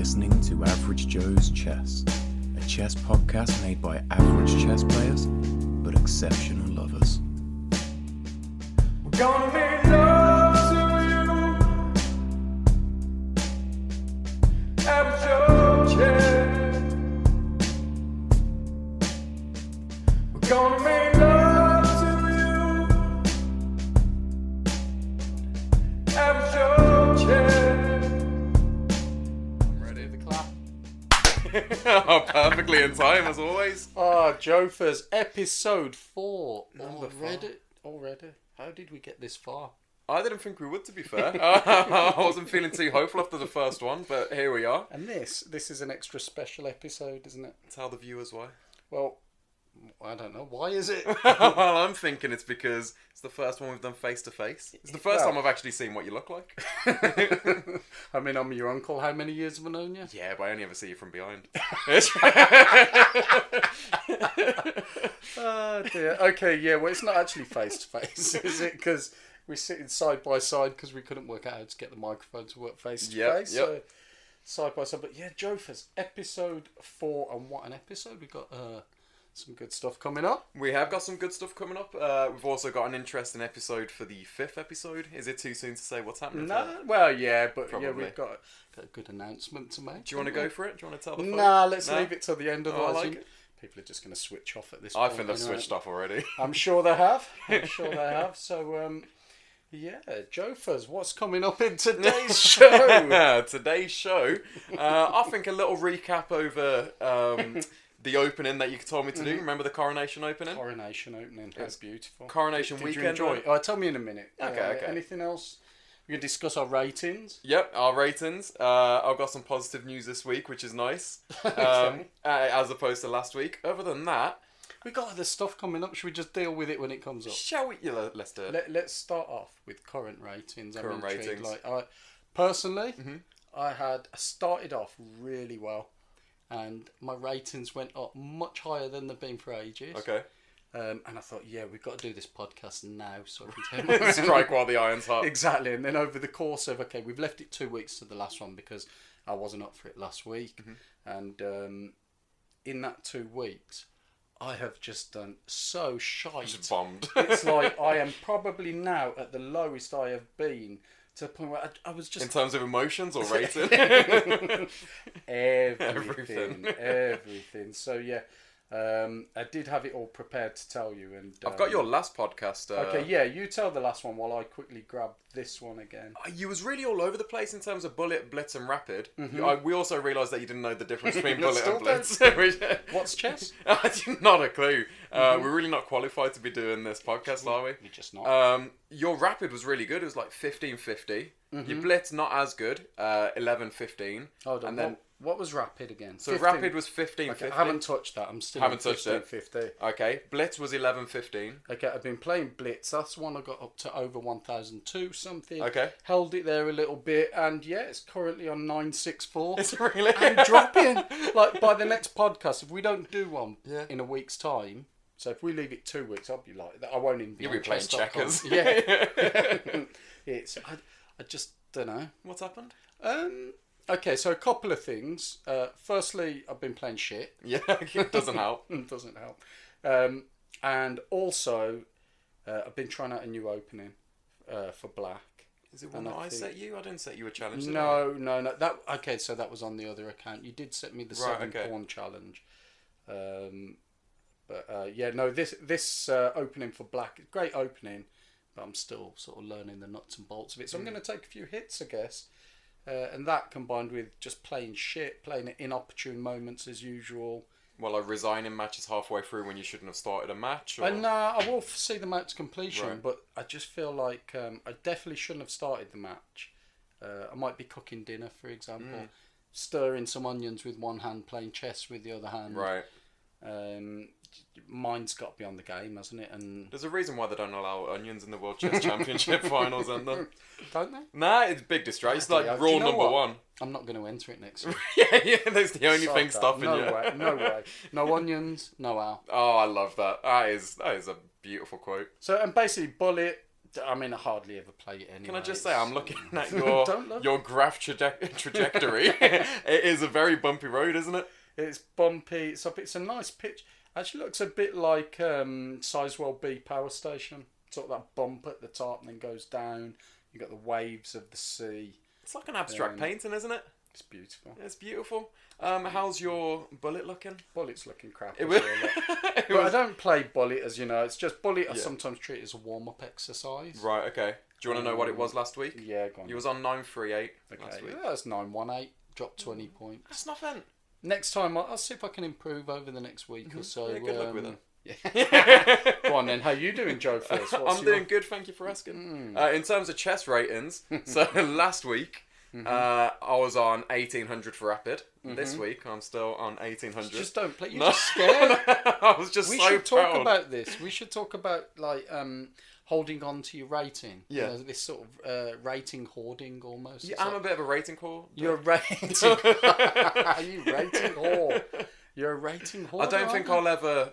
listening to Average Joe's Chess, a chess podcast made by average chess players, but exceptional lovers. We're gonna make love to you. Average Joe's Chess. We're gonna make love to you. Average Joe's Chess. Ready to clap? Oh, perfectly in time as always. Jofers, episode 4. Number Already? How did we get this far? I didn't think we would, to be fair. I wasn't feeling too hopeful after the first one, but here we are. And this is an extra special episode, isn't it? Tell the viewers why. Well, I don't know. Why is it? Well, I'm thinking it's because it's the first one we've done face to face. It's the first time I've actually seen what you look like. I mean, I'm your uncle. How many years have I known you? Yeah, but I only ever see you from behind. Oh dear. Okay, yeah. Well, it's not actually face to face, is it? Because we're sitting side by side because we couldn't work out how to get the microphone to work face to face. So side by side. But yeah, Jofers, episode 4, and what an episode! We got some good stuff coming up. We have got some good stuff coming up. We've also got an interesting episode for the 5th episode. Is it too soon to say what's happening? No, well, yeah, but Probably. yeah, we've got a good announcement to make. Do you want to go for it? Do you want to tell the folks? Nah, let's leave it till the end. I Otherwise, like it. people are just going to switch off at this I point. think they've anyway. switched off already. I'm sure they have. So, yeah, Jofers, what's coming up in today's show? Today's show, I think a little recap over the opening that you told me to do. Remember the coronation opening? Coronation opening. That's beautiful. Coronation Did weekend. you enjoy it? Oh, tell me in a minute. Okay. Anything else? We're going to discuss our ratings. Yep, our ratings. I've got some positive news this week, which is nice, Okay. as opposed to last week. Other than that, We got other stuff coming up. Should we just deal with it when it comes up? shall we? Yeah, let's do it. Let's start off with current ratings. Current I'm intrigued. ratings. Like, personally, I started off really well, and my ratings went up much higher than they've been for ages. Okay. And I thought, yeah, we've got to do this podcast now so I can tell Strike while the iron's hot. Exactly. And then over the course of, we've left it 2 weeks to the last one because I wasn't up for it last week. And in that 2 weeks, I have just done so shite. Just bombed. It's like I am probably now at the lowest I have been, to the point where I was just... In terms of emotions or rating? Everything. So, yeah. I did have it all prepared to tell you, and I've got your last podcast. okay, yeah, you tell the last one while I quickly grab this one again. You was really all over the place in terms of bullet, blitz, and rapid. We also realised that you didn't know the difference between bullet Still and blitz. What's chess? Not a clue. We're really not qualified to be doing this podcast, are we? You're just not. Your rapid was really good. It was like 15-50. Your blitz not as good. 11-15. Hold on. And then what was rapid again? so 15. rapid was 15-50. Okay, I haven't touched that. I'm still Haven't touched it. 50. Okay, blitz was 11-15. Okay, I've been playing blitz. That's the one I got up to over 1002 something. Okay. Held it there a little bit, and yeah, it's currently on 964. It's really And dropping. Like by the next podcast, if we don't do one in a week's time. So if we leave it 2 weeks, I'll be like, I won't even be. You'll on be playing chess.com. checkers. Yeah. It's. I just don't know. What's happened? Okay, so a couple of things. Firstly, I've been playing shit. Yeah, it doesn't help. It doesn't help. And also, I've been trying out a new opening for black. Is it one that I set you? I didn't set you a challenge. did I? No. That okay? So that was on the other account. You did set me the Right, 7 okay. pawn challenge. This opening for black, great opening, but I'm still sort of learning the nuts and bolts of it. So I'm going to take a few hits, I guess. And that combined with just playing shit, playing at inopportune moments as usual. Well, like resigning matches halfway through when you shouldn't have started a match? Or... And I will see the match completion, Right. but I just feel like I definitely shouldn't have started the match. I might be cooking dinner, for example, stirring some onions with one hand, playing chess with the other hand. Right. Mine's got to be on the game, hasn't it? And There's a reason why they don't allow onions in the World Chess Championship finals, isn't there? don't they? Nah, it's big distract. It's like Do rule you know number what? one. I'm not going to enter it next week. yeah, that's the only Sod thing that. stopping no you. way, no way. No onions, no owl. Oh, I love that. That is a beautiful quote. So, and basically, bullet, I mean, I hardly ever play it anyway. Can I just say, I'm looking at Don't look. your graph trajectory. It is a very bumpy road, isn't it? It's bumpy. It's a nice pitch. Actually, looks a bit like Sizewell B power station. Sort of that bump at the top and then goes down. You got the waves of the sea. It's like an abstract painting, isn't it? It's beautiful. It's beautiful. How's your bullet looking? Bullet's looking crap. Was, but I don't play bullet, as you know. It's just bullet. I sometimes treat it as a warm-up exercise. Right. Okay. Do you want to know what it was last week? Yeah, go on. You was on 938 last Okay, week. yeah, that's 918. Dropped 20 points. That's nothing. Next time, I'll see if I can improve over the next week or so. Yeah, good luck with it. Yeah. Go on then. How you doing, Joe? First, I'm doing good. Thank you for asking. In terms of chess ratings, so last week I was on 1800 for rapid. This week I'm still on 1800. Just don't play. You're just scared. I was just We so should talk proud. about this. We should talk about like holding on to your rating. Yeah. You know, this sort of rating hoarding almost. Yeah, It's I'm like, a bit of a rating whore. you're rating. Are you rating whore? You're a rating whore. I don't think I'll ever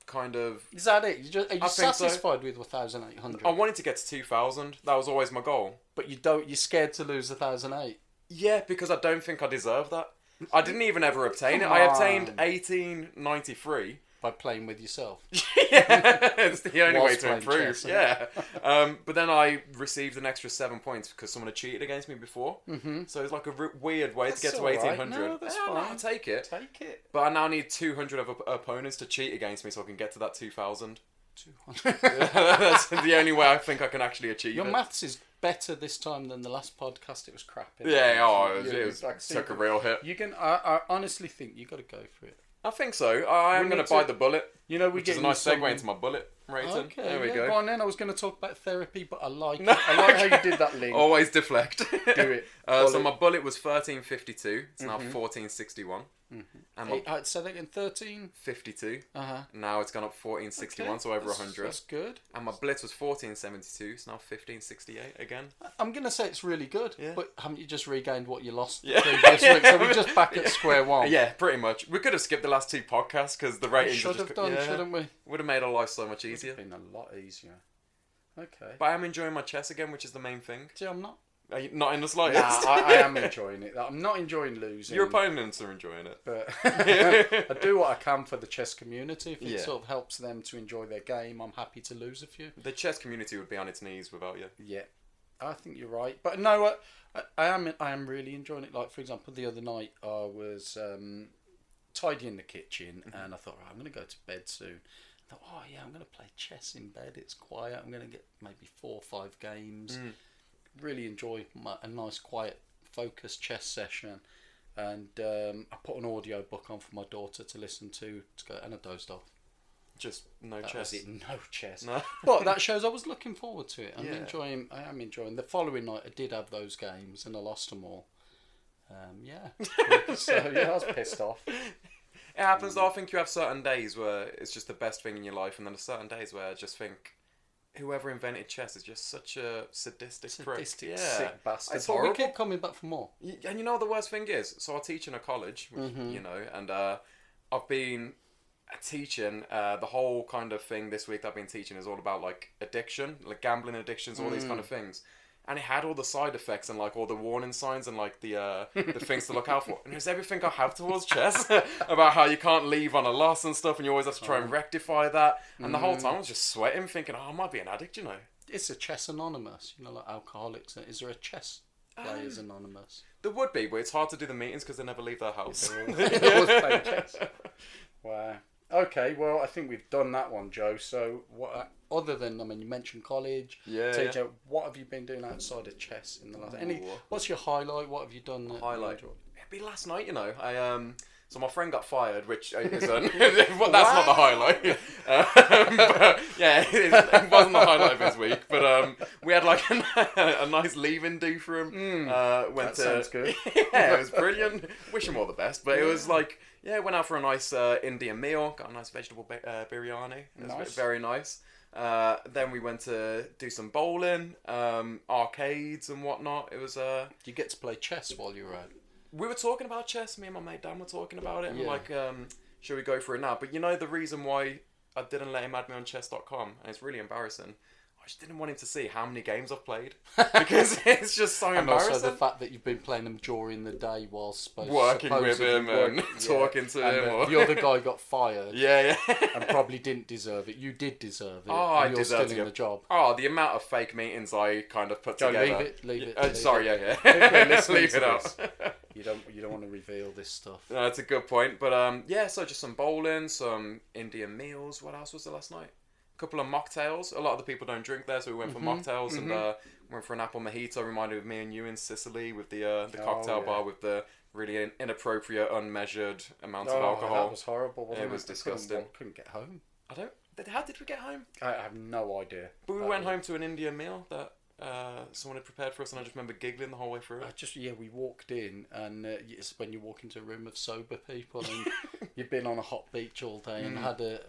kind of... Is that it? Are you I think so. satisfied with 1,800? I wanted to get to 2000. That was always my goal. But you don't. You're scared to lose 1,008. Yeah, because I don't think I deserve that. I didn't even ever obtain it. Come I obtained on. 1893. By playing with yourself. Yeah, it's the only way Whilst to playing improve. chess, Yeah, but then I received an extra 7 points because someone had cheated against me before. So it's like a weird way to get to all right. 1800. No, that's Yeah, fine. I'll take it. Take it. But I now need 200 of opponents to cheat against me so I can get to that 2000. 200. That's the only way I think I can actually achieve Your it. maths is better this time than the last podcast. It was crap. Yeah, You- it like, took a real hit. You can. I honestly think you got to go for it. I think so. I am We going need to buy to- the bullet. You know, we Which is get a nice segue into my bullet rating. Okay, there we yeah, go. go on then. I was going to talk about therapy, but I like it. I like how you did that link. Always deflect. Do it. So Bullet. my bullet was 1352. It's now 1461. And my So they get 13. 52. Uh-huh. Now it's gone up 1461, Okay, so over that's- 100. That's good. And my blitz was 1472. It's now 1568 again. I'm going to say it's really good, Yeah. but haven't you just regained what you lost Yeah. the previous week? So we're just back at square one. Yeah, pretty much. We could have skipped the last two podcasts because the We ratings should are have done, yeah, shouldn't we? would have made our life so much easier. It's been a lot easier. Okay. But I am enjoying my chess again, which is the main thing. See, I'm not. Are you not in the Nah, slightest? I am enjoying it. I'm not enjoying losing. Your opponents are enjoying it. But I do what I can for the chess community. If it Yeah. sort of helps them to enjoy their game, I'm happy to lose a few. The chess community would be on its knees without you. Yeah, I think you're right. But no, I am really enjoying it. Like, for example, the other night I was tidying the kitchen and I thought, right, I'm going to go to bed soon. I thought, oh yeah, I'm going to play chess in bed. It's quiet. I'm going to get maybe 4 or 5 games. Really enjoy a nice, quiet, focused chess session. And I put an audio book on for my daughter to listen to go, and I dozed off. Just no That chess. was it, no chess. No. But that shows I was looking forward to it. I am enjoying. The following night I did have those games and I lost them all. So yeah, I was pissed off. It happens though. I think you have certain days where it's just the best thing in your life, and then there's certain days where I just think whoever invented chess is just such a sadistic prick. Yeah. Sick bastard. It's But we horrible. keep coming back for more. And you know what the worst thing is? So I teach in a college, which, you know, and I've been teaching the whole kind of thing this week that I've been teaching is all about like addiction, like gambling addictions, all these kind of things. And it had all the side effects and like all the warning signs and like the things to look out for. And it was everything I have towards chess about how you can't leave on a loss and stuff, and you always have to try and rectify that. And the whole time I was just sweating, thinking, oh, I might be an addict, you know. It's a chess anonymous, you know, like alcoholics. Is there a chess players anonymous? There would be, but it's hard to do the meetings because they never leave their house. They always play chess. Wow. Okay, well, I think we've done that one, Joe. So, what other than, I mean, you mentioned college. Yeah, TJ, yeah. what have you been doing outside of chess in the last? Ooh. What's your highlight? What have you done? That you Highlight. enjoyed? It'd be last night, you know. So my friend got fired, which is well, that's not the highlight. But, yeah, it wasn't the highlight of his week. But we had like a nice leaving do for him. That sounds good. Yeah, it was brilliant. Wish him all the best. But it was like, yeah, went out for a nice Indian meal. Got a nice vegetable biryani. It was Nice. very nice. Then we went to do some bowling, arcades and whatnot. It was You get to play chess while you're out. we were talking about chess. Me and my mate Dan were talking about it, and Yeah. we're like, should we go for it now? But you know the reason why I didn't let him add me on chess.com, and it's really embarrassing. I I just didn't want him to see how many games I've played because it's just so And embarrassing. also the fact that you've been playing them during the day while Working with him and talking to him. And the other guy got fired. Yeah. And probably didn't deserve it. You did deserve it. Oh, I and you're deserve still to in the job. Oh, the amount of fake meetings I kind of put together. Leave it. Sorry, People yeah. are listening Leave to it out. this. You don't want to reveal this stuff. No, that's a good point. But yeah, so just some bowling, some Indian meals. What else was there last night? A couple of mocktails. A lot of the people don't drink there, so we went for mocktails and went for an apple mojito. Reminded of me and you in Sicily with the cocktail bar with the really inappropriate, unmeasured amount of alcohol. That was horrible. Wasn't it? It was disgusting. Couldn't get home. How did we get home? I have no idea. But we went home to an Indian meal that someone had prepared for us, and I just remember giggling the whole way through it. We walked in, and it's when you walk into a room of sober people, and you've been on a hot beach all day and had a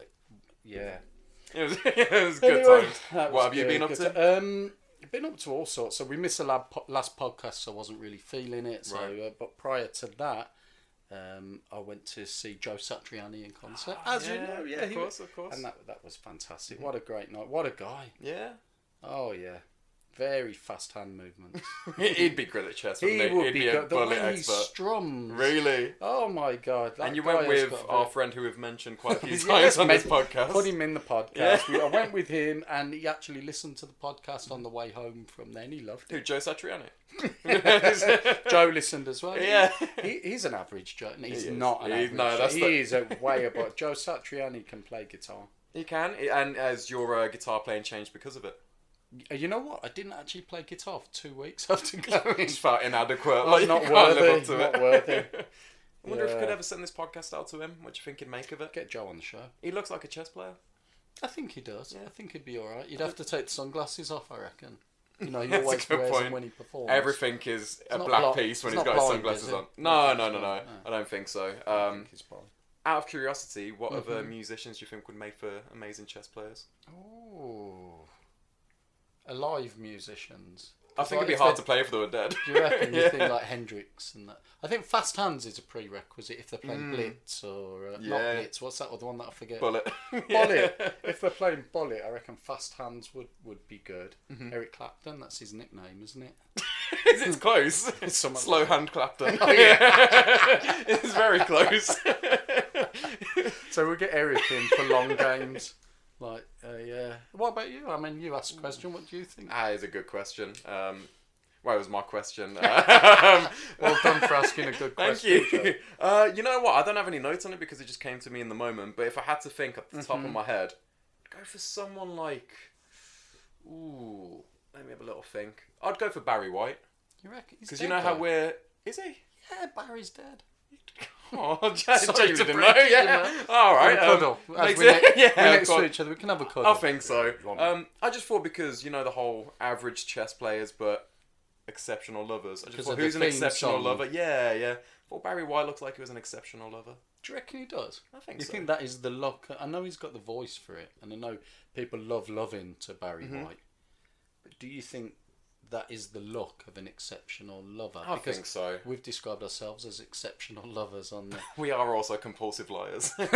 It was good times. What have you been up to? I've been up to all sorts. So we missed the last podcast, so I wasn't really feeling it. So, Right. But prior to that, I went to see Joe Satriani in concert. As you know, of course. and that was fantastic. What a great night! What a guy! Yeah. Oh yeah, very fast hand movements. He'd be good at chess. He Wouldn't he? would He'd be be a good. The bullet way he expert. strums. Really? Oh my god! And you guy went has with got a our very- friend who we've mentioned quite a few Yes, times on this mate, podcast. Put him in the podcast. I went with him, and he actually listened to the podcast on the way home from then. He loved Who, it. Joe Satriani? Joe listened as well. Yeah. He's an average Joe. He's He is. not an average. No, that's he the- is a way above. Joe Satriani can play guitar. He can, and as your guitar playing changed because of it. You know what? I didn't actually play guitar for 2 weeks after going. It's felt inadequate. I'm Like, not you can't worthy. live up to Not it. worthy. I wonder if we Yeah. could ever send this podcast out to him. What do you think he'd make of it? Get Joe on the show. He looks like a chess player. I think he does. Yeah. I think he'd be all right. You'd have to take the sunglasses off, I reckon. You know, he That's a always good wears point. them when he performs. Everything is a not black blind- piece when it's he's not got his blind, sunglasses is it? on. No, No. no. I don't think so. I think he's blind. Out of curiosity, what other musicians do you think would make for amazing chess players? Oh, alive musicians. I think it'd be if hard they- to play if they were dead. Do you reckon? Yeah. You think like Hendrix and that? I think fast hands is a prerequisite if they're playing Blitz or not Yeah. Blitz. What's that other one that I forget? Bullet. Bullet. If they're playing Bullet, I reckon fast hands would be good. Eric Clapton, that's his nickname, isn't it? It's close. It's something Slow like hand Clapton. Oh yeah. It's very close. So we'll get Eric in for long games. Like, yeah. What about you? I mean, you asked a question. What do you think? That is a good question. Well, it was my question. Well done for asking a good Thank question. you. Joe. You know what? I don't have any notes on it because it just came to me in the moment. But if I had to think at the top of my head, I'd go for someone like... Ooh, let me have a little think. I'd go for Barry White. You reckon? Because you know how we're... Is he? Yeah, Barry's dead. Oh, Sorry genuinely to didn't break know. it, Yeah. man. All right. Cuddle. As makes we it- next, yeah, we're next God. to each other. We can have a cuddle. I think so. You want me? I just thought because, you know, the whole average chess players, but exceptional lovers. I just Because thought, of the who's an theme exceptional song. lover? Yeah. I thought Barry White looked like he was an exceptional lover. Do you reckon he does? I think You so. think that is the look? I know he's got the voice for it, and I know people love loving to Barry White. But do you think that is the look of an exceptional lover? I think so. We've described ourselves as exceptional lovers on the... We are also compulsive liars. You're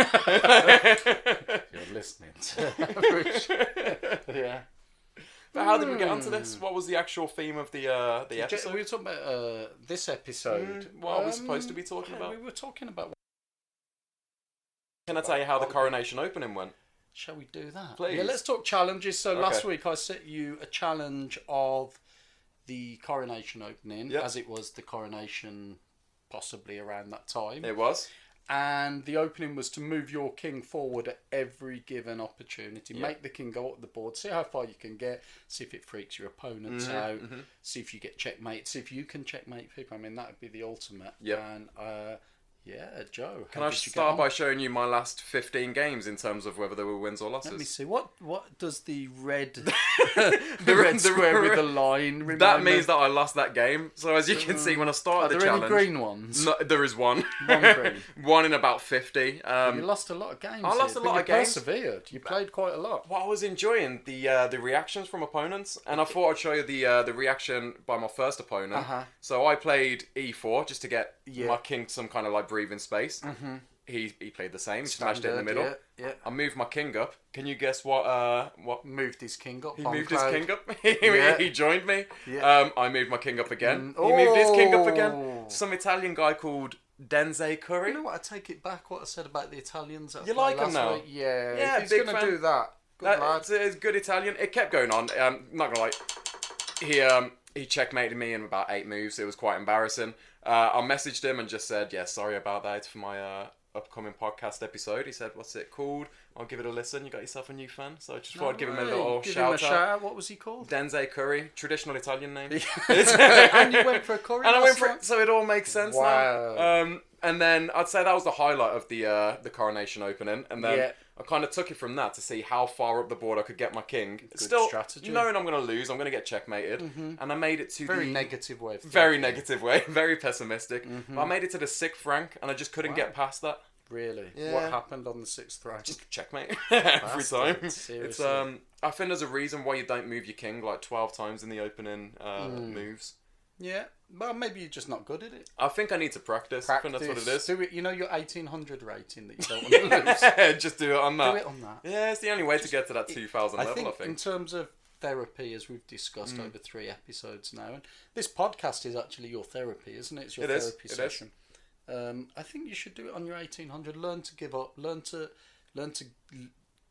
listening to yeah. But how did we get onto this? What was the actual theme of the episode? We were talking about this episode. What are we supposed to be talking about? We were talking about... Can I tell you how the coronation opening went? Shall we do that? Please. Yeah, let's talk challenges. So last Okay. week I set you a challenge of the coronation opening, Yep. as it was the coronation possibly around that time. It was. And the opening was to move your king forward at every given opportunity. Yep. Make the king go up the board, see how far you can get, see if it freaks your opponents out, see if you get checkmate, see if you can checkmate people. I mean, that would be the ultimate. Yep. And yeah, Joe. Can I start by showing you my last 15 games in terms of whether they were wins or losses? Let me see. What does the red the red square with the line remind That me means of? that I lost that game. So as you can see, when I Are started the there challenge, any green ones? no, there is one. One green. One in about 50. You lost a lot of games. I lost here, a lot but of you games. persevered. You played quite a lot. Well, I was enjoying the reactions from opponents, and I thought I'd show you the reaction by my first opponent. Uh-huh. So I played e4 just to get Yeah. my king some kind of like breathing space. he played the same. Smashed it in the middle. Yeah. I moved my king up. Can you guess what? Moved his king up. He on moved cloud. his king up. Yeah. He joined me. Yeah. I moved my king up again. He moved his king up again. Oh. Some Italian guy called Denze Curry. You know what? I take it back. What I said about the Italians. You like them now? Week. Yeah. Yeah, If he's big going to fan. do that. Good lad. It's good Italian. It kept going on. Not gonna lie. He checkmated me in about 8 moves. It was quite embarrassing. I messaged him and just said, "Yeah, sorry about that. It's for my upcoming podcast episode." He said, "What's it called?" I'll give it a listen. You got yourself a new fan, so I just thought I'd give him a little shout out. What was he called? Denze Curry, traditional Italian name. And you went for a curry. And I went for it, so it all makes sense Wow. now. And then I'd say that was the highlight of the Coronation opening, and then I kind of took it from that to see how far up the board I could get my king. Good Still, strategy. knowing I'm going to lose, I'm going to get checkmated, and I made it to Very the negative way. very negative way, very pessimistic. But I made it to the 6th rank, and I just couldn't get past that. Really? Yeah. What happened on the 6th rank? Just checkmate every time. It's Seriously. I think there's a reason why you don't move your king like 12 times in the opening moves. Yeah. Well, maybe you're just not good at it. I think I need to practice. I think that's what it is. Do it. You know your 1800 rating that you don't want to lose. Just do it on that. Do it on that. Yeah, it's the only way to get to that 2000 level, I think. In terms of therapy, as we've discussed over 3 episodes now, and this podcast is actually your therapy, isn't it? It's your therapy session. I think you should do it on your 1800. Learn to give up. Learn to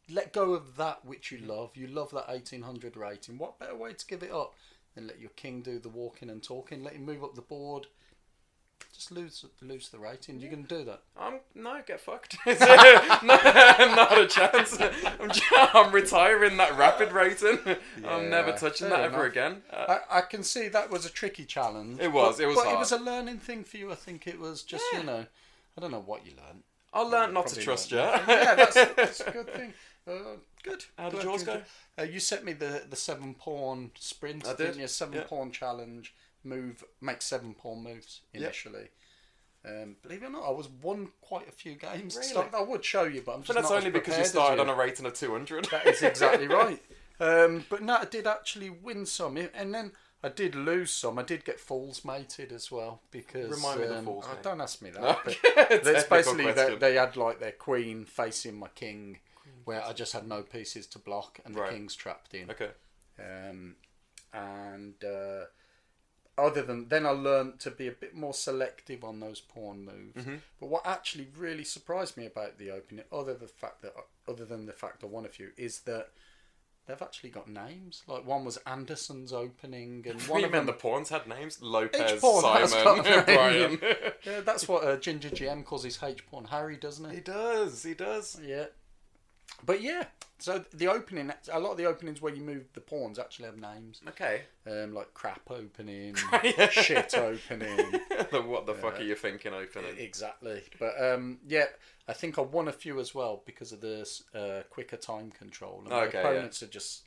let go of that which you love. You love that 1800 rating. What better way to give it up than let your king do the walking and talking? Let him move up the board. Just lose the rating. You can do that. No, get fucked. Not a chance. I'm retiring that rapid rating. I'm never touching that ever again. I can see that was a tricky challenge. It was. But hard. it was a learning thing for you. I think it was just I don't know what you learned. I learned not to trust you. Yeah, that's a good thing. Good. How did yours go? You sent me the 7-pawn sprint. I did. Didn't you? 7-pawn challenge. Make 7-pawn moves initially. Believe it or not, I won quite a few games. Really? So I would show you, but I'm just But that's not only as because you prepared as started on a rating of 200. That is exactly right. But no, I did actually win some, and then I did lose some. I did get fools mated as well because. Remind me of the fools, mate. Don't ask me that. But it's Technical basically question. they had like their queen facing my king, where I just had no pieces to block, and the Right. king's trapped in. Okay. Other than then, I learned to be a bit more selective on those pawn moves. Mm-hmm. But what actually really surprised me about the opening, other than the fact I won a few, is that they've actually got names. Like one was Anderson's opening, and one of them the pawns had names. Lopez, H pawn has Simon, got a name. Brian. Yeah, that's what Ginger GM calls his H pawn Harry, doesn't he? He does. Yeah. But yeah, so the opening, a lot of the openings where you move the pawns actually have names. Okay. Like crap opening, shit opening. What the fuck are you thinking opening? Exactly. But yeah, I think I won a few as well because of the quicker time control. And my opponents had just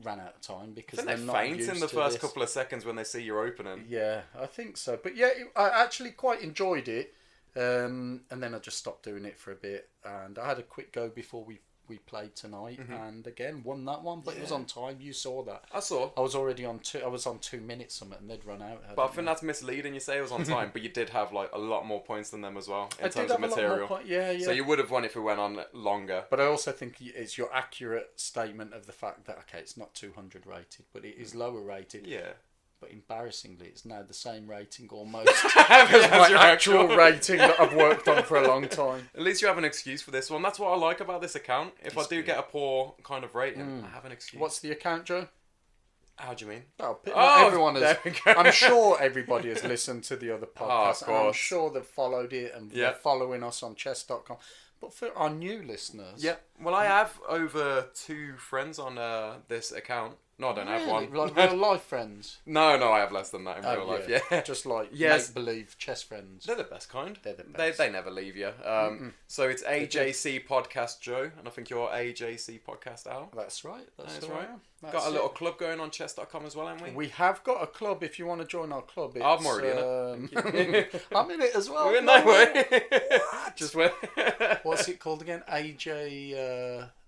ran out of time because they're they not faint used in the to first this. couple of seconds when they see your opening. Yeah, I think so. But yeah, I actually quite enjoyed it. And then I just stopped doing it for a bit. And I had a quick go before we played tonight, and again won that one. But it was on time. You saw that. I saw. I was already on 2. I was on 2 minutes something, and they'd run out. But I think that's misleading. You say it was on time, but you did have like a lot more points than them as well in I terms did of have a lot more material. yeah. So you would have won if it went on longer. But I also think it's your accurate statement of the fact that it's not 200 rated, but it is lower rated. Yeah. But embarrassingly, it's now the same rating almost As as your my actual rating that I've worked on for a long time. At least you have an excuse for this one. That's what I like about this account. If I do get a poor kind of rating, I have an excuse. What's the account, Joe? How do you mean? Not everyone has. there we go. I'm sure everybody has listened to the other podcasts. of and I'm course. sure they've followed it and they're following us on chess.com. But for our new listeners... Yeah. Well, I have over 2 friends on this account. No, I don't have one. Like real life friends. No, I have less than that in real life. Yeah. Just like Yes. make-believe chess friends. They're the best kind. They're the best. They never leave you. So it's AJC Podcast Joe, and I think you're AJC Podcast Al. That's right. That's That's who I right. am. That's Got a it. little club going on chess.com as well, haven't we? We have got a club if you want to join our club. It's, I'm already in it. I'm in it as well. No way. Just went. What's it called again? AJC.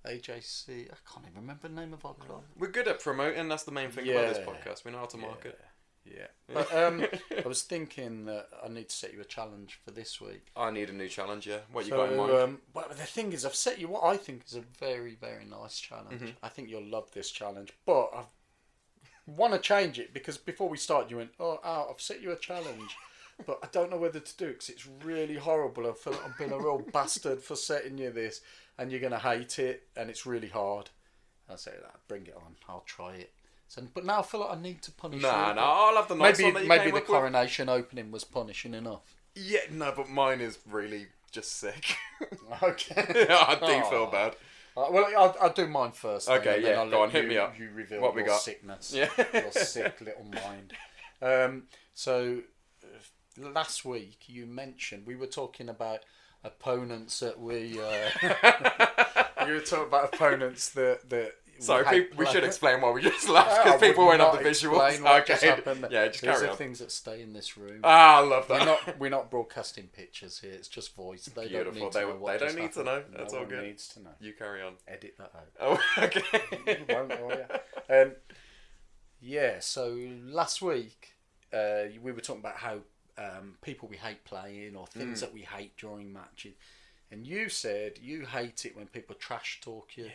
I can't even remember the name of our club. We're good at promoting. That's the main thing about this podcast. We know how to market. Yeah. But I was thinking that I need to set you a challenge for this week. I need a new challenge, yeah. What you got in mind? Well, the thing is, I've set you what I think is a very, very nice challenge. I think you'll love this challenge. But I want to change it because before we start, you went, I've set you a challenge. But I don't know whether to do it because it's really horrible. I feel like I've been a real bastard for setting you this. And you're going to hate it. And it's really hard. I say that. Bring it on. I'll try it. So, but now I feel like I need to punish you. No, I'll have the nice one that you maybe came the up coronation opening was punishing enough. Yeah, no, but mine is really just sick. Okay. I do feel bad. Well, I'll do mine first. Okay, then, yeah, I'll go on, let hit me up. You reveal what we your got? sickness. Yeah. Your sick little mind. So, last week you mentioned, we were talking about opponents that we... you were talking about opponents that Sorry, we should explain why we just laughed because people won't have the visuals. Okay, yeah, just carry on. These are things that stay in this room. I love that. We're not broadcasting pictures here. It's just voice. They Beautiful. Don't need to know what they don't just need to happened. know. That's no all one good. Needs to know. You carry on. Edit that out. Oh, okay. You won't, will you? Yeah. So last week we were talking about how people we hate playing or things that we hate during matches, and you said you hate it when people trash talk you. Yeah.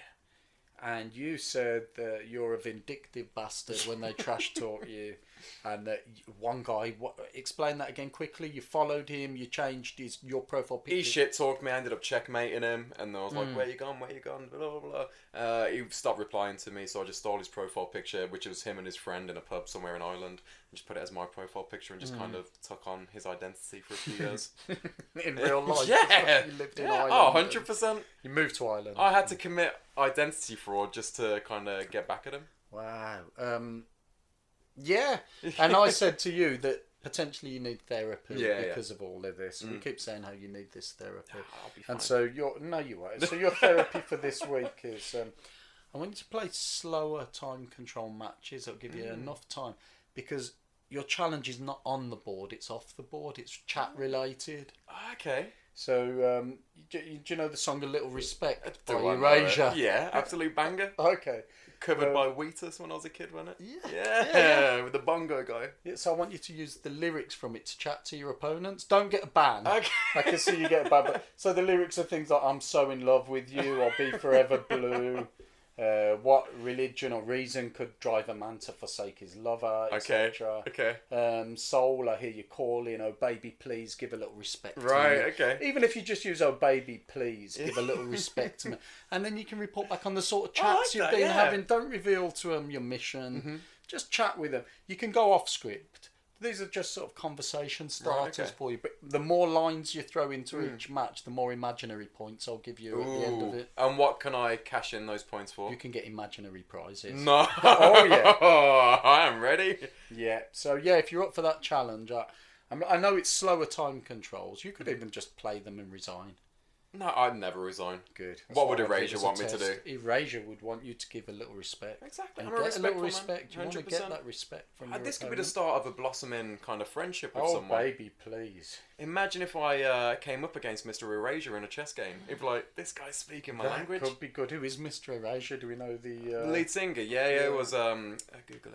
And you said that you're a vindictive bastard when they trash talk you, and that one guy. Explain that again quickly. You followed him. You changed your profile picture. He shit talked me. I ended up checkmating him, and I was like, "Where you gone? Where you gone?" Blah blah blah. He stopped replying to me, so I just stole his profile picture, which was him and his friend in a pub somewhere in Ireland, and just put it as my profile picture, and just kind of took on his identity for a few years. In real life, yeah, you lived in yeah. Ireland. 100%. You moved to Ireland. I had to commit identity fraud just to kind of get back at him. Wow. Yeah. And I said to you that potentially you need therapy because of all of this. We keep saying how you need this therapy. I'll be fine. And so you won't. So your therapy for this week is I want you to play slower time control matches that'll give you enough time, because your challenge is not on the board, it's off the board, it's chat related. Okay. So, do you know the song A Little Respect by I Erasure? Yeah, absolute banger. Okay. Covered by Wheatus when I was a kid, wasn't it? Yeah. With the bongo guy. Yeah, so I want you to use the lyrics from it to chat to your opponents. Don't get a ban. Okay. I can see you get a ban. But, so the lyrics are things like, I'm so in love with you, I'll be forever blue. What religion or reason could drive a man to forsake his lover, etc. Okay. Soul, I hear you calling. Oh baby, please give a little respect. Right. To me. Okay. Even if you just use oh baby, please give a little respect to me, and then you can report back on the sort of chats you've been having. Don't reveal to them your mission. Just chat with them. You can go off script. These are just sort of conversation starters for you. But the more lines you throw into each match, the more imaginary points I'll give you at the end of it. And what can I cash in those points for? You can get imaginary prizes. No. Oh, yeah. I am ready. Yeah. So, yeah, if you're up for that challenge, I know it's slower time controls. You could even just play them and resign. No, I'd never resign. Good. What would Erasure want me to do? Erasure would want you to give a little respect. Exactly. And I'm a get a little respectful respect. man. You want to get that respect from your This could be opponent. the start of a blossoming kind of friendship with someone. Oh, baby, please. Imagine if I came up against Mr. Erasure in a chess game. It'd be like, this guy's speaking my language. Could be good. Who is Mr. Erasure? Do we know the... lead singer? Yeah, it was... Google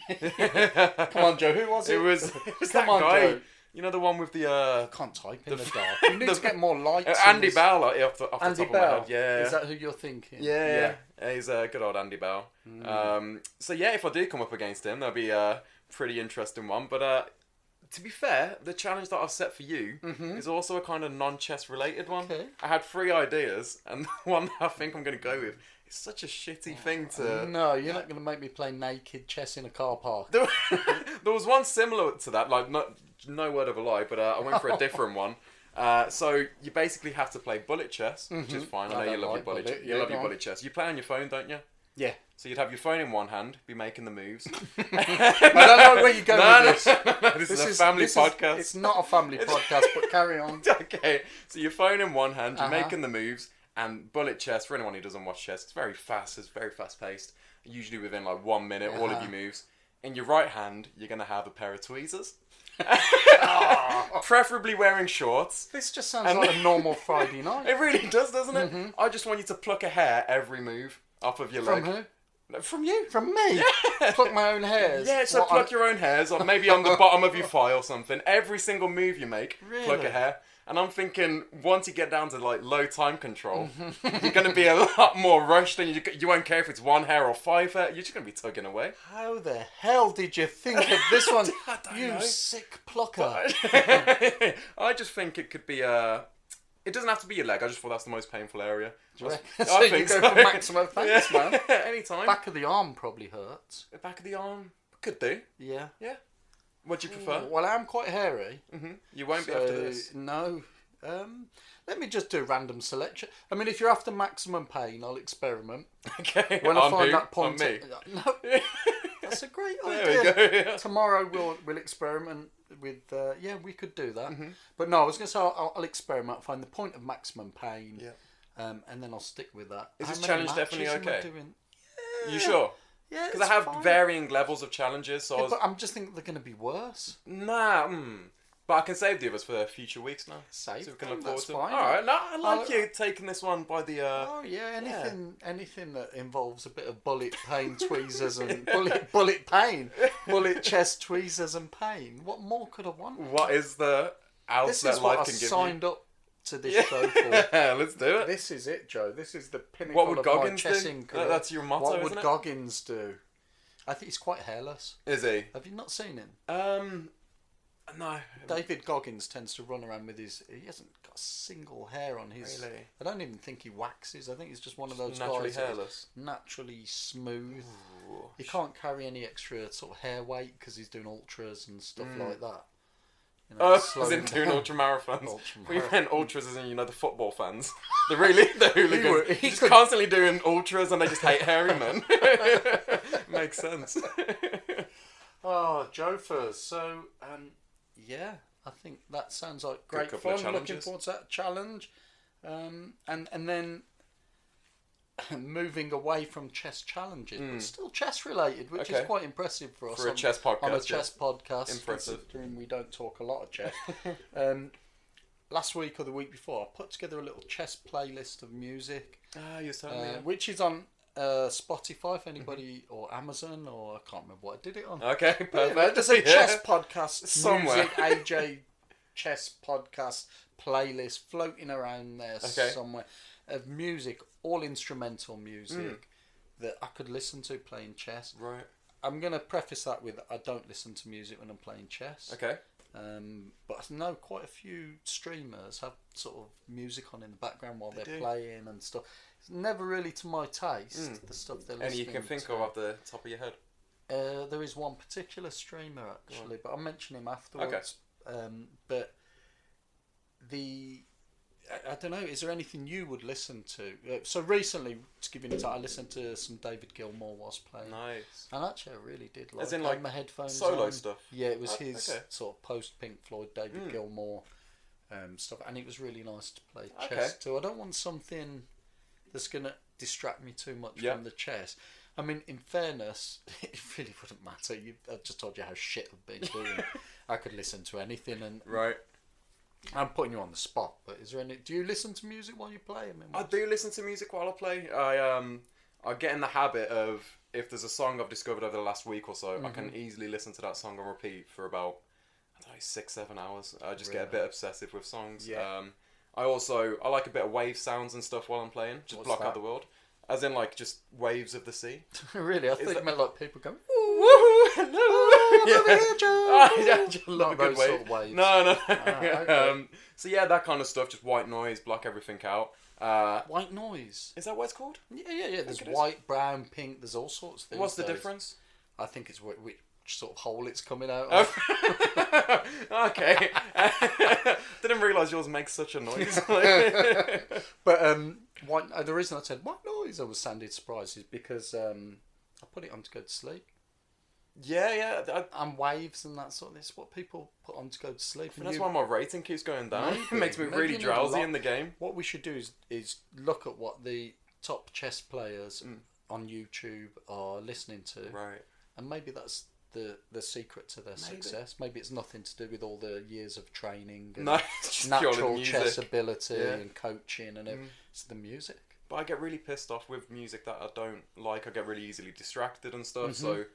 it. Come on, Joe. Who was it? It was Come that on, guy. Joe. You know the one with the... I can't type in the dark. You need to get more lights. Andy Bell, off the top Andy of my Bell. head. Yeah. Is that who you're thinking? Yeah. He's a good old Andy Bell. So yeah, if I do come up against him, that'll be a pretty interesting one. But to be fair, the challenge that I've set for you is also a kind of non-chess related one. Okay. I had 3 ideas, and the one that I think I'm going to go with is such a shitty thing to... No, you're not going to make me play naked chess in a car park. There was one similar to that, like no word of a lie, but I went for a different one. So you basically have to play bullet chess, which is fine. I know you love your bullet chess. You love your bullet chess. You play on your phone, don't you? Yeah. So you'd have your phone in one hand, be making the moves. I don't know where you're going with this. This is a family podcast. It's not a family podcast, but carry on. Okay, so your phone in one hand, you're making the moves, and bullet chess, for anyone who doesn't watch chess, it's very fast, it's very fast paced. Usually within like 1 minute, all of your moves. In your right hand, you're going to have a pair of tweezers. Preferably wearing shorts. This just sounds like a normal Friday night. It really does, doesn't it? I just want you to pluck a hair every move off of your leg. From who? From you. From me? Pluck my own hairs? Yeah, so pluck your own hairs, or maybe on the bottom of your thigh or something. Every single move you make, pluck a hair. And I'm thinking, once you get down to like low time control, you're going to be a lot more rushed, and you won't care if it's 1 hair or 5 hair. You're just going to be tugging away. How the hell did you think of this one, I don't you know. sick plucker? I just think it could be it doesn't have to be your leg. I just thought that's the most painful area. So I you think go so. for maximum thanks, man. Anytime. Back of the arm probably hurts. Back of the arm could do. Yeah. Yeah. What do you prefer? Well, I'm quite hairy. You won't be after this. No. Let me just do a random selection. I mean, if you're after maximum pain, I'll experiment. Okay. When I find that point, On me. No, that's a great There idea. we go. Tomorrow we'll experiment with. Yeah, we could do that. But no, I was going to say I'll experiment. Find the point of maximum pain. Yeah. And then I'll stick with that. Is How this many challenge matches definitely am I okay? doing? You sure? Yeah, Because I have fine. varying levels of challenges, so I Yeah, was... but I'm just thinking they're going to be worse. Nah, But I can save the others for future weeks now. Save So we can them, look forward that's to fine. Alright, no, I like I'll- you taking this one by the... Oh yeah, anything that involves a bit of bullet pain tweezers and bullet chest tweezers and pain. What more could I want? What is the else This is that what life I can give signed up to this show for. you? Let's do it. This is it, Joe. This is the pinnacle What would of Goggins my do? chessing career. That's your motto, What isn't would it? Goggins do? I think he's quite hairless. Is he? Have you not seen him? No. David Goggins tends to run around with his... He hasn't got a single hair on his... Really? I don't even think he waxes. I think he's just one of those Naturally guys... that is hairless. Naturally smooth. Ooh. He can't carry any extra sort of hair weight because he's doing ultras and stuff like that. You know, Oh, as slowing in doing down. ultra marathons. Ultra We meant ultras as in, you know, the football fans. The hooligans. would- He's constantly doing ultras and they just hate hairy men. Makes sense. Oh, Jofers. So, yeah, I think that sounds like great couple of fun. Looking challenges. forward to that challenge. And then moving away from chess challenges, but still chess related, which is Okay. quite impressive for us. For a chess podcast, On a yeah. chess podcast. Impressive. Considering we don't talk a lot of chess. Last week or the week before, I put together a little chess playlist of music, You're telling me. which is on Spotify, if anybody, or Amazon, or I can't remember what I did it on. Okay, Yeah, perfect. there's a Yeah. chess podcast Somewhere. music AJ chess podcast playlist floating around there Okay. somewhere of music, all instrumental music that I could listen to playing chess. Right. I'm going to preface that with I don't listen to music when I'm playing chess. Okay. But I know quite a few streamers have sort of music on in the background while they're do. playing and stuff. It's never really to my taste, the stuff they're listening Any you can think to. of off the top of your head. There is one particular streamer actually, but I'll mention him afterwards. But I don't know. Is there anything you would listen to? So recently, to give you an example, I listened to some David Gilmour whilst playing, Nice. and actually I really did like. As in, I had like, my headphones solo on. stuff? Yeah, it was Oh, his okay. sort of post Pink Floyd David Gilmour stuff, and it was really nice to play chess Okay. too. I don't want something that's gonna distract me too much Yeah. from the chess. I mean, in fairness, it really wouldn't matter. I've just told you how shit I've been doing. I could listen to anything, and Right. I'm putting you on the spot. But is there any? Do you listen to music while you play? I mean, I do listen to music while I play. I get in the habit of, if there's a song I've discovered over the last week or so, I can easily listen to that song on repeat for about, I don't know, 6-7 hours. I just get a bit obsessive with songs. Yeah. I like a bit of wave sounds and stuff while I'm playing. Just What's block that? out the world. As in, like, just waves of the sea. really, I think it meant like people going. Woohoo! Hello! I'm over here, Joe. I just love Not a good those wave. sort of waves. No. Okay. So yeah, that kind of stuff, just white noise, block everything out. White noise. Is that what it's called? Yeah. There's it is. white, brown, pink. There's all sorts of things. What's the difference? I think it's which sort of hole it's coming out of. Okay. Didn't realise yours makes such a noise. But the reason I said white noise, I was sounded surprised, is because I put it on to go to sleep. yeah. And waves and that sort of. This is what people put on to go to sleep. And That's you- why my rating keeps going down. Maybe. It makes me Maybe really you need a drowsy lot. in the game. What we should do is look at what the top chess players on YouTube are listening to, Right. and maybe that's the secret to their success. Maybe it's nothing to do with all the years of training and No, it's just purely natural music. chess ability Yeah. and coaching and it's the music. but I get really pissed off with music that I don't like. I get really easily distracted and stuff. So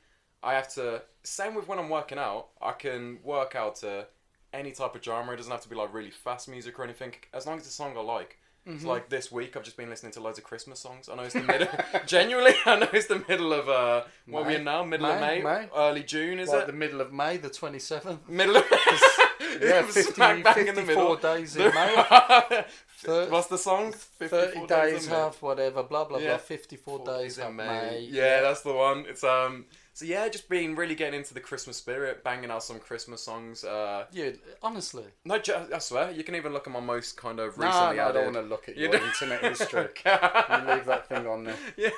I have to. Same with when I'm working out. I can work out to any type of genre. It doesn't have to be like really fast music or anything. As long as it's a song I like. It's like this week I've just been listening to loads of Christmas songs. I know it's the middle. Genuinely, I know it's the middle of what are we in now? Middle of May, early June, is like it? The middle of May, the 27th. Middle of yeah, 54 days in May. What's the song? 30 days have whatever, blah blah blah. 54 days have May. Yeah, that's the one. It's So yeah, just getting into the Christmas spirit, banging out some Christmas songs. Yeah, honestly. No, I swear, you can even look at my most kind of No, recently I added. don't want to look at your internet history. You leave that thing on there. Yeah.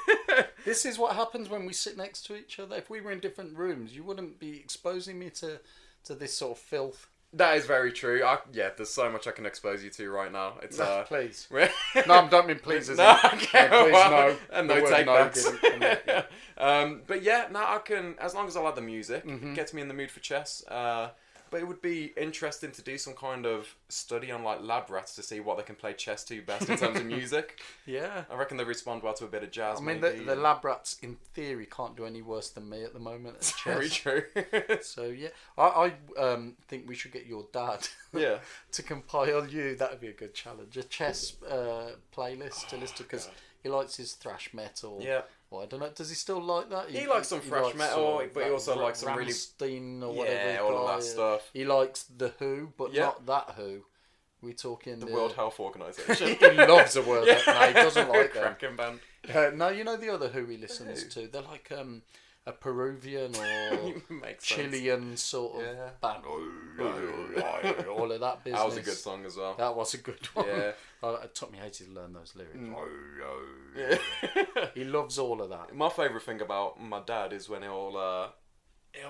This is what happens when we sit next to each other. If we were in different rooms, you wouldn't be exposing me to this sort of filth. That is very true. There's so much I can expose you to right now. It's please. No, I don't mean please. No, okay, please, well, no. And The no word takebacks. But yeah, no, I can, as long as I like the music, Mm-hmm. it gets me in the mood for chess. But it would be interesting to do some kind of study on like lab rats to see what they can play chess to best in terms of music. Yeah. I reckon they respond well to a bit of jazz. I mean, maybe. the lab rats, in theory, can't do any worse than me at the moment at chess. Very true. So, yeah. I think we should get your dad Yeah. to compile you. That would be a good challenge. A chess playlist to listen to, because he likes his thrash metal. Yeah. Well, I don't know. Does he still like that? He likes some thrash metal, but he also likes some really... Rammstein or whatever. Yeah, all of that stuff. He likes The Who, but not that Who. We're talking... The World Health Organization. He loves the World Health. No, he doesn't like them. Cracking band. No, you know the other Who he listens to? They're like a Peruvian or Chilean sort of band. All of that business. That was a good song as well. That was a good one. Yeah. It took me ages to learn those lyrics. Yeah. He loves all of that. My favourite thing about my dad is when he'll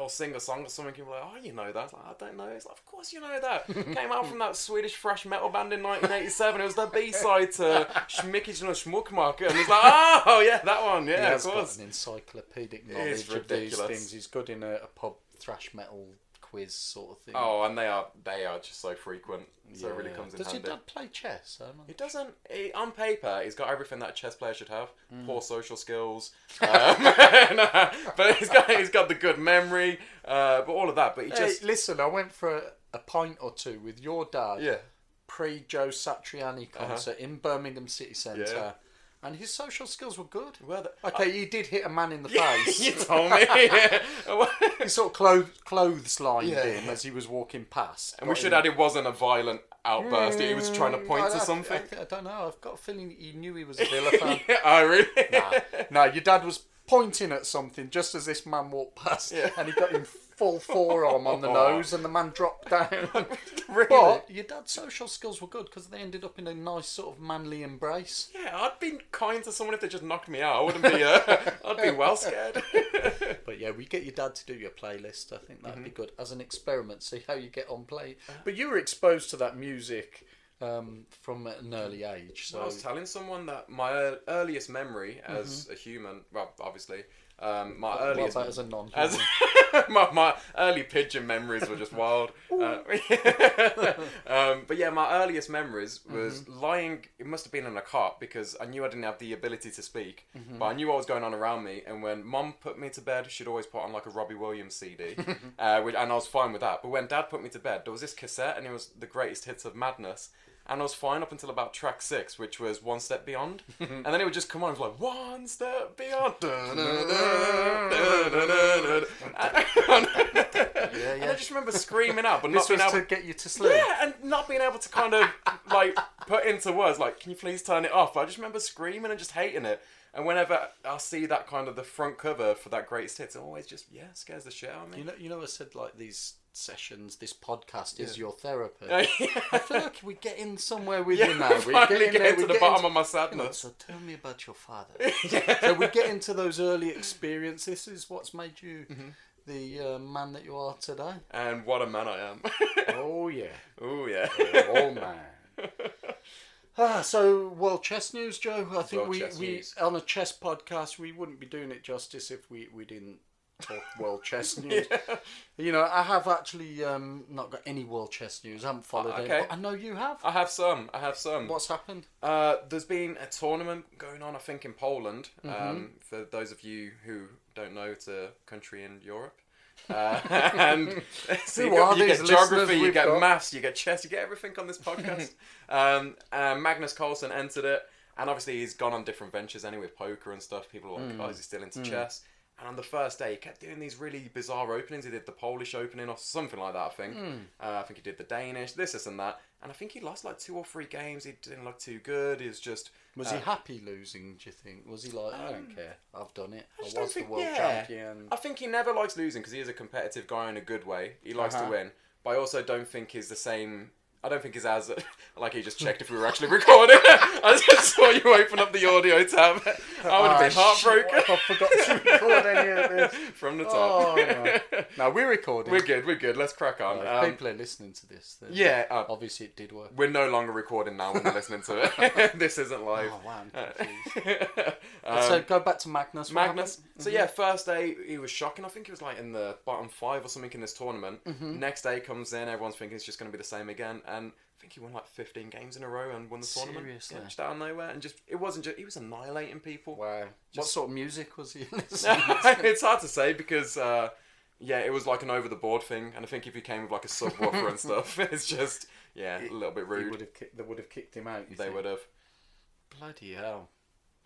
sing a song or something, and people are like, oh, you know that? Like, I don't know. It's like, of course you know that. Came out from that Swedish thrash metal band in 1987. It was the B-side to Schmickigen and Schmuckmarker. And he's like, oh, yeah, that one. Yeah, of course. He has got an encyclopedic knowledge of these things. He's good in a pub thrash metal quiz sort of thing. Oh, and they are just so frequent. So it really comes in handy. Does your dad play chess? He doesn't. On paper, he's got everything that a chess player should have. Poor social skills, but he's got the good memory, but all of that. But he just listen. I went for a pint or two with your dad. Yeah. Pre-Joe Satriani concert in Birmingham City Centre. Yeah. And his social skills were good. Well, he did hit a man in the face. You told me. He sort of clotheslined him as he was walking past. And we should add, it wasn't a violent outburst. He was trying to point to something. I don't know. I've got a feeling he knew he was a Villa fan. Oh, really? No, your dad was pointing at something just as this man walked past, and he got him full forearm on the nose, and the man dropped down. Really? But your dad's social skills were good because they ended up in a nice sort of manly embrace. Yeah, I'd been kind to someone if they just knocked me out. I wouldn't be. I'd be well scared. But yeah, we get your dad to do your playlist. I think that'd be good as an experiment. See how you get on play. But you were exposed to that music from an early age. So I was telling someone that my earliest memory as a human, well, obviously, my earliest... What about as a non-human? my early pigeon memories were just wild. But yeah, my earliest memories was lying... It must have been in a cot because I knew I didn't have the ability to speak. But I knew what was going on around me. And when Mum put me to bed, she'd always put on like a Robbie Williams CD. And I was fine with that. But when Dad put me to bed, there was this cassette and it was the greatest hits of Madness. And I was fine up until about track 6, which was One Step Beyond. And then it would just come on, it was like, One Step Beyond. And I just remember screaming out, but not being able to get you to sleep. Yeah, and not being able to kind of like put into words, like, can you please turn it off? But I just remember screaming and just hating it. And whenever I see that kind of the front cover for that greatest hits, it always just, scares the shit out of me. You know I said like these sessions, this podcast is your therapy. I feel like we're getting somewhere with you now. We're finally getting to the bottom of my sadness. So tell me about your father. So we get into those early experiences. This is what's made you the man that you are today. And what a man I am. Oh yeah. Oh yeah. Oh man. So World Chess News, Joe. I think we on a chess podcast we wouldn't be doing it justice if we didn't talk world chess news. You know, I have actually not got any world chess news. I haven't followed it. But I know you have. I have some. What's happened? There's been a tournament going on, I think, in Poland. For those of you who don't know, it's a country in Europe. And so you get geography, you get maths, you get chess, you get everything on this podcast. Magnus Carlsen entered it, and obviously he's gone on different ventures anyway with poker and stuff. People are like, oh, is he still into chess? And on the first day, he kept doing these really bizarre openings. He did the Polish opening or something like that, I think. I think he did the Danish, this and that. And I think he lost like 2 or 3 games. He didn't look too good. He was just... Was he happy losing, do you think? Was he like, I don't care, I've done it. I was the world champion. I think he never likes losing because he is a competitive guy in a good way. He likes to win. But I also don't think he's the same... I don't think he's as... Like he just checked if we were actually recording. I just saw you open up the audio tab. I would have been heartbroken. I forgot to record any of this. From the top. Oh, no. No, we're recording. We're good. Let's crack on. If people are listening to this, then obviously it did work. We're no longer recording now when they're listening to it. This isn't live. Oh, wow, I'm confused. So go back to Magnus. So yeah, first day he was shocking. I think he was like in the bottom 5 or something in this tournament. Next day comes in, everyone's thinking it's just going to be the same again. And I think he won like 15 games in a row and won the tournament. Seriously? Yeah, just out of nowhere. And he was annihilating people. Wow. What sort of music was he listening It's hard to say because, it was like an over-the-board thing. And I think if he came with like a subwoofer and stuff, it's just, a little bit rude. They would have kicked him out, They would have. Bloody hell.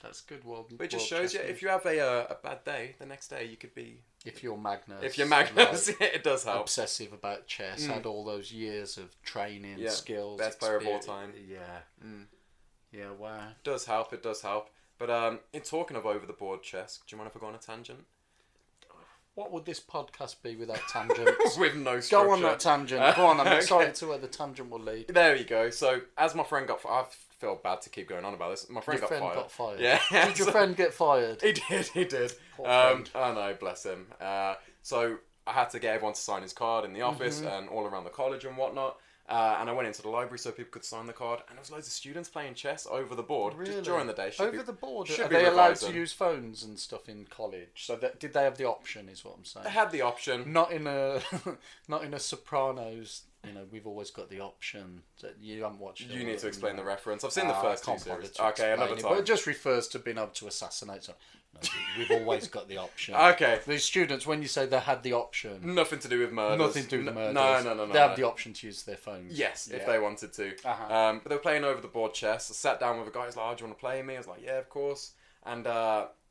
That's good world. But it just shows you, if you have a bad day, the next day you could be... If you're Magnus. It does help. Obsessive about chess, had all those years of training, skills. Best player of all time. Yeah. Yeah, wow. It does help. But in talking of over-the-board chess, do you mind if I go on a tangent? What would this podcast be without tangents? With no structure. Go on that tangent. Go on, I'm excited to where the tangent will lead. There you go. So, as my friend got... I feel bad to keep going on about this. My friend got fired. Yeah. Did your friend get fired? He did. Oh no, bless him. So I had to get everyone to sign his card in the office and all around the college and whatnot. And I went into the library so people could sign the card. And there was loads of students playing chess over the board just during the day. Over the board? Are they allowed to use phones and stuff in college? So did they have the option, is what I'm saying? They had the option. Not in a Sopranos... You know, we've always got the option that you haven't watched. You need to explain the reference. I've seen the first 2 series. Okay, another time. But it just refers to being able to assassinate. So, no, we've always got the option. Okay. These students, when you say they had the option, nothing to do with murders. Nothing to do with murders. No. They have the option to use their phones. Yes, if they wanted to. But they were playing over the board chess. I sat down with a guy. He's like, "Oh, do you want to play me?" I was like, "Yeah, of course." And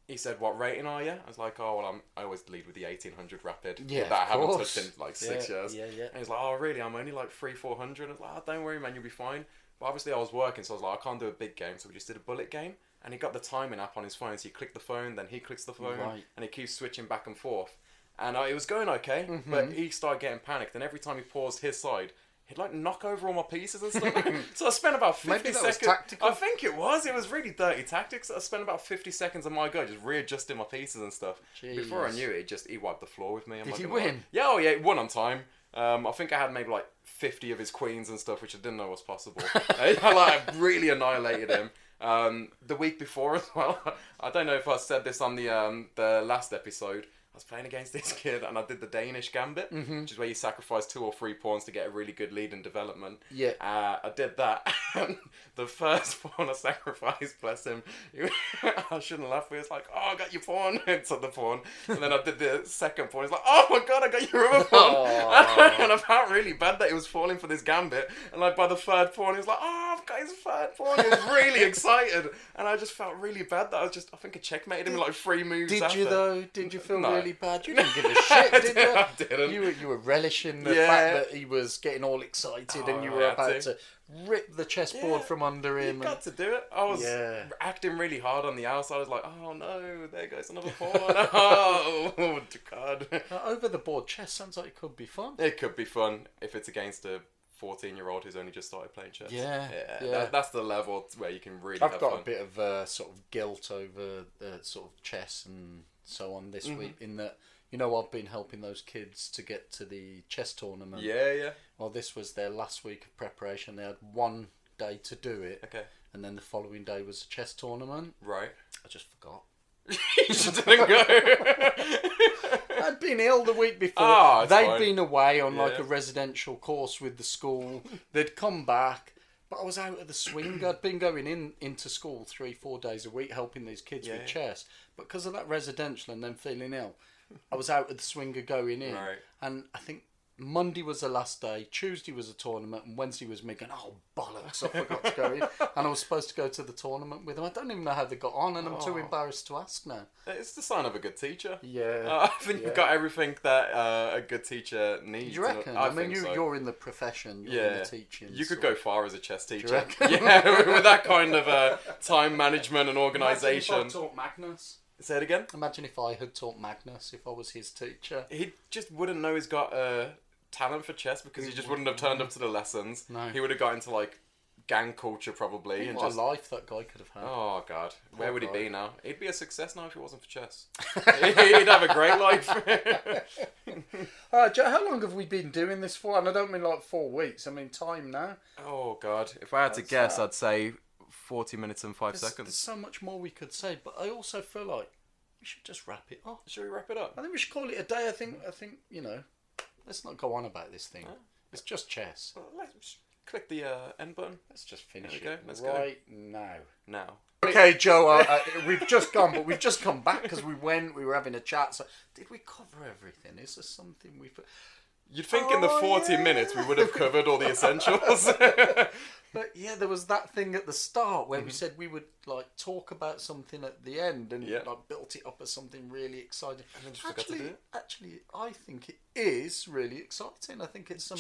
he said, "What rating are you?" I was like, "Oh, well, I always lead with the 1800 rapid that I haven't touched in like 6 years." Yeah. And he's like, "Oh, really? I'm only like 300-400." I was like, "Oh, don't worry, man, you'll be fine." But obviously, I was working, so I was like, "I can't do a big game," so we just did a bullet game. And he got the timing app on his phone, so you click the phone, then he clicks the phone, and he keeps switching back and forth. And it was going okay, but he started getting panicked, and every time he paused his side, he'd like knock over all my pieces and stuff. So I spent about 50 seconds. Was tactical. I think it was. It was really dirty tactics. I spent about 50 seconds on my go just readjusting my pieces and stuff. Jeez. Before I knew it, he wiped the floor with me. Did he win? Yeah, he won on time. I think I had maybe like 50 of his queens and stuff, which I didn't know was possible. I really annihilated him. The week before as well, I don't know if I said this on the last episode, I was playing against this kid and I did the Danish gambit, which is where you sacrifice 2 or 3 pawns to get a really good lead in development. Yeah. I did that. And the first pawn I sacrificed, bless him, I shouldn't laugh, but he was like, "Oh, I got your pawn." And took the pawn. And then I did the second pawn. He's like, "Oh my god, I got your other pawn." And I felt really bad that he was falling for this gambit. And like by the third pawn, he was like, "Oh, I've got his third pawn." He was really excited. And I just felt really bad that I think I checkmated him in like 3 moves Did after. you though? Did you feel really bad? You didn't give a shit, did you? I didn't. You were relishing the fact that he was getting all excited and you were about to rip the chessboard from under him. You got to do it. I was acting really hard on the outside. I was like, "Oh no, there goes another pawn." Oh god. Over the board chess sounds like it could be fun. It could be fun if it's against a 14-year-old who's only just started playing chess. Yeah. That's the level where you can really I've have got fun. a bit of sort of guilt over sort of chess and so on this week in that, you know, I've been helping those kids to get to the chess tournament. Yeah. Well, this was their last week of preparation. They had 1 day to do it. Okay. And then the following day was a chess tournament. Right. I just forgot. You didn't go. I'd been ill the week before. Oh, it's They'd fine. been away on like Yeah. a residential course with the school. They'd come back, but I was out of the swing. I'd been going into school 3-4 days a week helping these kids with chess. But because of that residential and then feeling ill, I was out of the swing of going in. Right. And I think Monday was the last day, Tuesday was a tournament, and Wednesday was me going, oh, bollocks, I forgot to go in. And I was supposed to go to the tournament with them. I don't even know how they got on, and I'm too embarrassed to ask now. It's the sign of a good teacher. Yeah. I think you've got everything that a good teacher needs. Do you reckon? I mean, think so. you're in the profession, you're in the teaching. You could so- go far as a chess teacher. Do you reckon? Yeah, with that kind of time management and Imagine organisation. if I taught Magnus. Say it again. Imagine if I had taught Magnus, if I was his teacher. He just wouldn't know he's got talent for chess because he just wouldn't have turned up to the lessons. No. He would have got into like gang culture probably and What just. a life that guy could have had. Oh god, where would he guy. be now? He'd be a success now if it wasn't for chess. He'd have a great life. Joe, how long have we been doing this for? And I don't mean like 4 weeks, I mean time now. Oh god, if I had to guess, I'd say 40 minutes and 5 There's seconds. so much more we could say, but I also feel like we should just wrap it up. Should we wrap it up? I think we should call it a day. I think you know, let's not go on about this thing. It's just chess. Well, let's click the end button. Let's just finish There we it go, let's go. right now. Now. Okay, Joe, we've just gone, but we've just come back because we were having a chat. So, did we cover everything? Is there something we... You'd think in the 40 minutes we would have covered all the essentials. But yeah, there was that thing at the start where we said we would like talk about something at the end and like built it up as something really exciting. And then just forgot to do it. Actually, I think it is really exciting. I think it's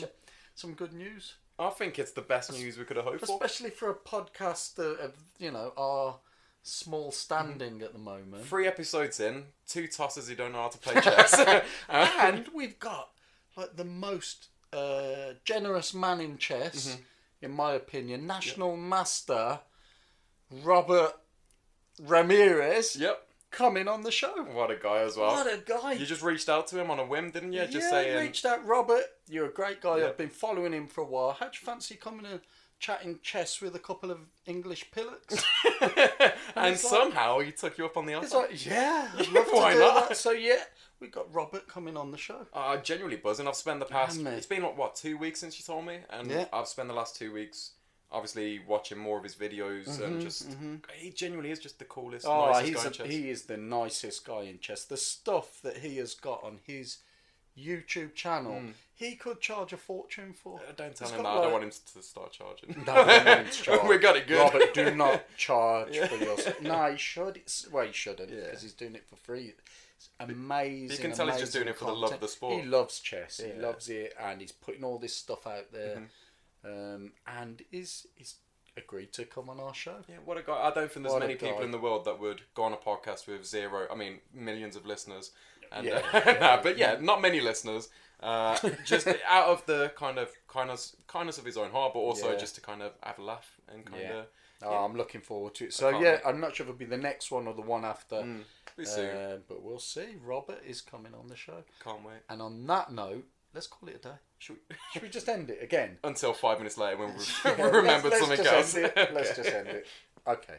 some good news. I think it's the best news we could have hoped for. Especially for a podcast of, you know, our small standing at the moment. 3 episodes in, 2 tossers who don't know how to play chess. And we've got like the most generous man in chess, in my opinion, national master Robert Ramirez. Yep. Coming on the show. What a guy as well. What a guy. You just reached out to him on a whim, didn't you? Just yeah, saying. reached out, Robert. You're a great guy. Yeah. I've been following him for a while. How'd you fancy coming and chatting chess with a couple of English pillocks? And it's like- somehow he took you up on the It's offer. like, yeah, I'd love to Why do not? that. So yeah, we got Robert coming on the show. Genuinely buzzing. I've spent the past... Damn, mate. It's been, what, 2 weeks since you told me? And Yeah. I've spent the last 2 weeks obviously watching more of his videos and just... He genuinely is just the coolest, nicest guy in chess. He is the nicest guy in chess. The stuff that he has got on his YouTube channel, he could charge a fortune for. Don't tell He's him got that. I don't like- want him to start charging. No, I don't want him to charge. We got it good. Robert, do not charge for your... No, he should. Well, he shouldn't because he's doing it for free. It's amazing. You can tell he's just doing it for the love of the sport. He loves chess. Yeah. He loves it, and he's putting all this stuff out there. And he's agreed to come on our show. Yeah, what a guy. I don't think there's What a many people guy. in the world that would go on a podcast with millions of listeners. And, Yeah. but yeah, not many listeners. Just out of the kind of kindness of his own heart, but also Yeah. just to kind of have a laugh and kind of... Oh, I'm looking forward to it. So can't yeah, wait. I'm not sure if it'll be the next one or the one after. Be soon. But we'll see. Robert is coming on the show. Can't wait. And on that note, let's call it a day. Should we... Should we just end it again? Until 5 minutes later when Yeah, we remembered let's something just else. end it. Let's just end it. Okay.